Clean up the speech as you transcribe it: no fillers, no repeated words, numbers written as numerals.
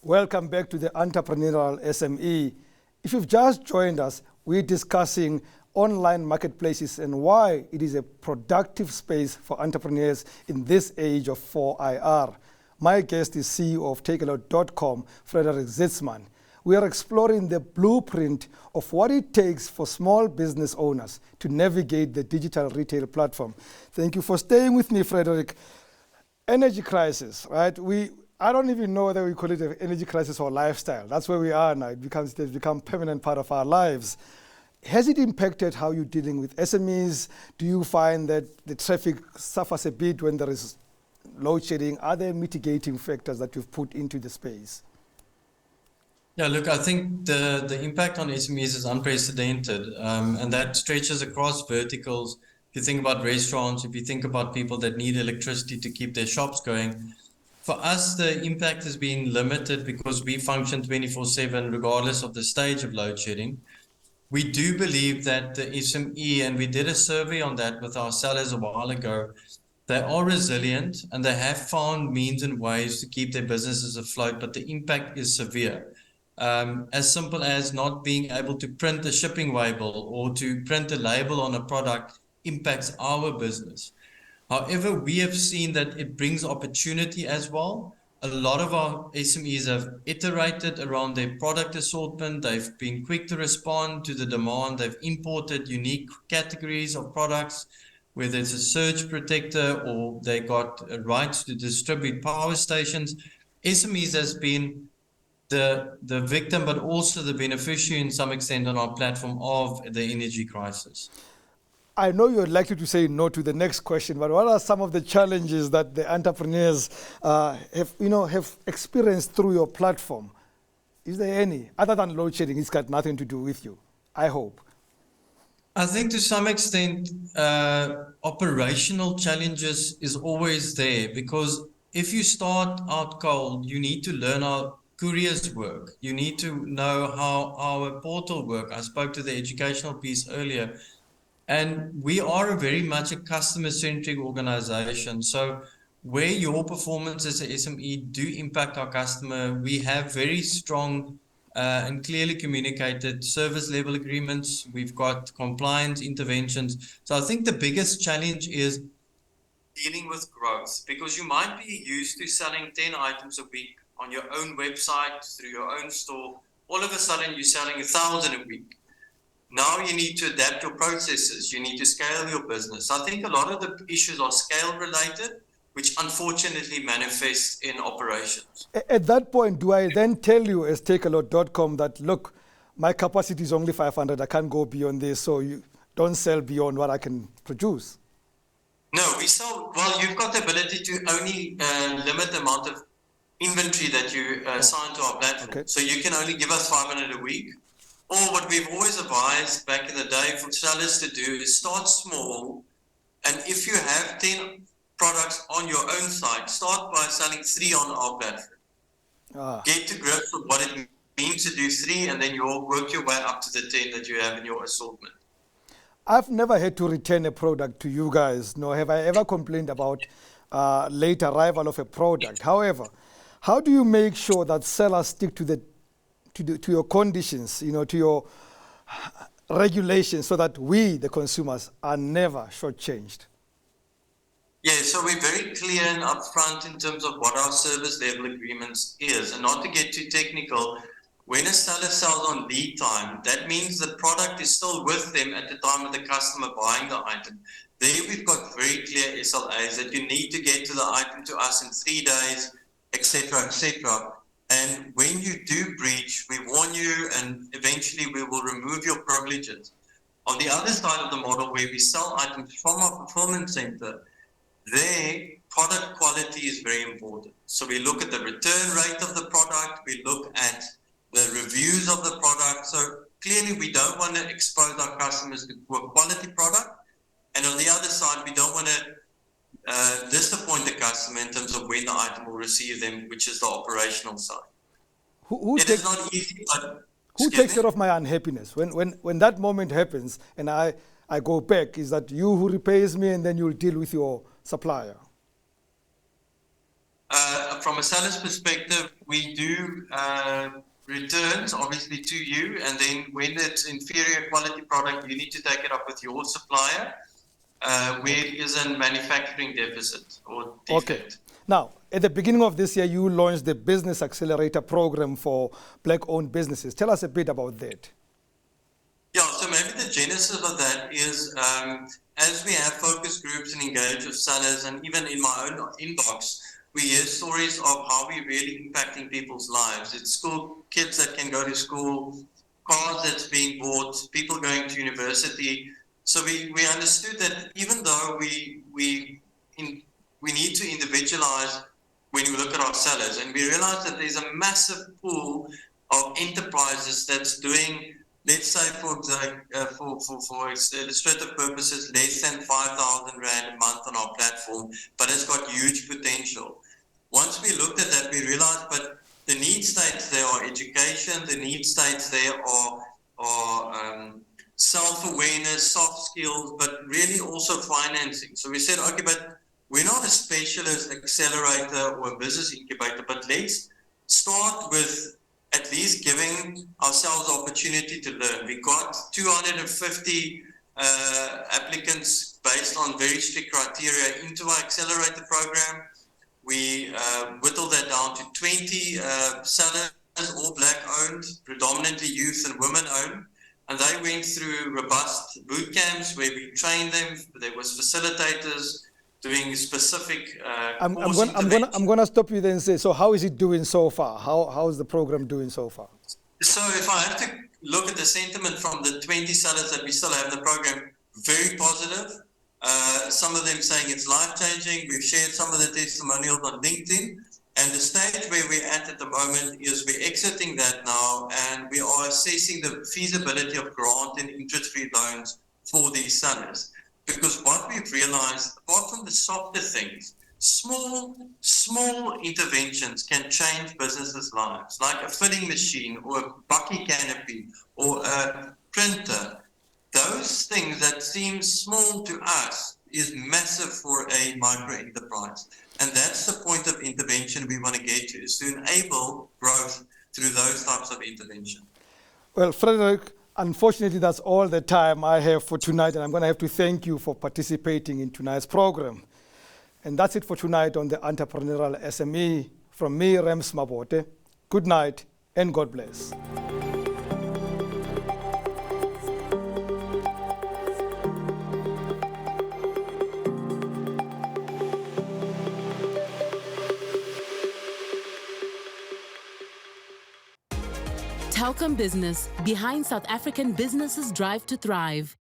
Welcome back to the Entrepreneurial SME. If you've just joined us, we're discussing online marketplaces and why it is a productive space for entrepreneurs in this age of 4IR. My guest is CEO of accelerator.com, Frederik Zietsman. We are exploring the blueprint of what it takes for small business owners to navigate the digital retail platform. Thank you for staying with me, Frederik. Energy crisis, right? I don't even know whether we call it an energy crisis or lifestyle. That's where we are now. It's become a permanent part of our lives. Has it impacted how you're dealing with SMEs? Do you find that the traffic suffers a bit when there is load shedding? Are there mitigating factors that you've put into the space? Yeah, look, I think the impact on SMEs is unprecedented, and that stretches across verticals. If you think about restaurants, if you think about people that need electricity to keep their shops going, for us, the impact has been limited because we function 24/7 regardless of the stage of load shedding. We do believe that the SME, and we did a survey on that with our sellers a while ago, they are resilient and they have found means and ways to keep their businesses afloat, but the impact is severe. As simple as not being able to print a shipping label or to print a label on a product impacts our business. However, we have seen that it brings opportunity as well. A lot of our SMEs have iterated around their product assortment. They've been quick to respond to the demand. They've imported unique categories of products, whether it's a surge protector or they got rights to distribute power stations. SMEs has been the victim, but also the beneficiary in some extent on our platform of the energy crisis. I know you're likely to say no to the next question, but what are some of the challenges that the entrepreneurs have experienced through your platform? Is there any, other than load shedding? It's got nothing to do with you, I hope. I think to some extent, operational challenges is always there, because if you start out cold, you need to learn how couriers work. You need to know how our portal works. I spoke to the educational piece earlier. And we are very much a customer-centric organization. So where your performance as a SME do impact our customer, we have very strong and clearly communicated service level agreements. We've got compliance interventions. So I think the biggest challenge is dealing with growth, because you might be used to selling 10 items a week on your own website, through your own store. All of a sudden, you're selling 1,000 a week. Now you need to adapt your processes. You need to scale your business. I think a lot of the issues are scale related, which unfortunately manifests in operations. At that point, do I then tell you as accelerator.com that, look, my capacity is only 500, I can't go beyond this, so you don't sell beyond what I can produce? No, we sell, well, you've got the ability to only limit the amount of inventory that you assign to our platform. Okay. So you can only give us 500 a week. Or what we've always advised back in the day for sellers to do is start small. And if you have 10 products on your own site, start by selling 3 on our platform. Get to grips with what it means to do 3, and then you'll work your way up to the 10 that you have in your assortment. I've never had to return a product to you guys, nor have I ever complained about late arrival of a product. However, how do you make sure that sellers stick to your conditions, to your regulations, so that we, the consumers, are never shortchanged? Yeah, so we're very clear and upfront in terms of what our service level agreements is. And not to get too technical, when a seller sells on lead time, that means the product is still with them at the time of the customer buying the item. There we've got very clear SLAs that you need to get to the item to us in 3 days, etc., etc. And when you do breach, we warn you, and eventually we will remove your privileges. On the other side of the model, where we sell items from our fulfillment center, their product quality is very important. So we look at the return rate of the product, we look at the reviews of the product. So clearly we don't want to expose our customers to poor quality product. And on the other side, we don't want to disappoint the customer in terms of when the item will receive them, which is the operational side. It is not easy, but who takes care of my unhappiness? When that moment happens and I go back, is that you who repays me and then you'll deal with your supplier? from a seller's perspective, we do returns obviously to you, and then when it's inferior quality product, you need to take it up with your supplier where it is a manufacturing deficit or defect. Okay. Now, at the beginning of this year, you launched the Business Accelerator program for Black-owned businesses. Tell us a bit about that. Yeah, so maybe the genesis of that is as we have focus groups and engage with sellers, and even in my own inbox, we hear stories of how we're really impacting people's lives. It's school kids that can go to school, cars that's being bought, people going to university. So we understood that even though we need to individualize when we look at our sellers, and we realized that there's a massive pool of enterprises that's doing, let's say for illustrative purposes, less than 5,000 Rand a month on our platform, but it's got huge potential. Once we looked at that, we realized, but the need states there are education, the need states there are self-awareness, soft skills, but really also financing. So we said, okay, but we're not a specialist accelerator or a business incubator, but let's start with at least giving ourselves the opportunity to learn. We got 250 applicants based on very strict criteria into our accelerator program. We whittled that down to 20 sellers, all Black-owned, predominantly youth and women-owned. And they went through robust boot camps where we trained them. There was facilitators doing specific I'm going to stop you there and say, so how is it doing so far? How is the program doing so far? So if I have to look at the sentiment from the 20 sellers that we still have in the program, very positive. Some of them saying it's life-changing. We've shared some of the testimonials on LinkedIn. And the stage where we're at the moment is we're exiting that now, and we are assessing the feasibility of grant and interest-free loans for these sellers. Because what we've realized, apart from the softer things, small interventions can change businesses' lives, like a filling machine or a bucky canopy or a printer. Those things that seem small to us is massive for a micro enterprise. And that's the point of intervention we want to get to, is to enable growth through those types of intervention. Well, Frederik, unfortunately, that's all the time I have for tonight, and I'm going to have to thank you for participating in tonight's program. And that's it for tonight on the Entrepreneurial SME. From me, Rems Mabote. Good night, and God bless. Telkom Business, behind South African businesses' drive to thrive.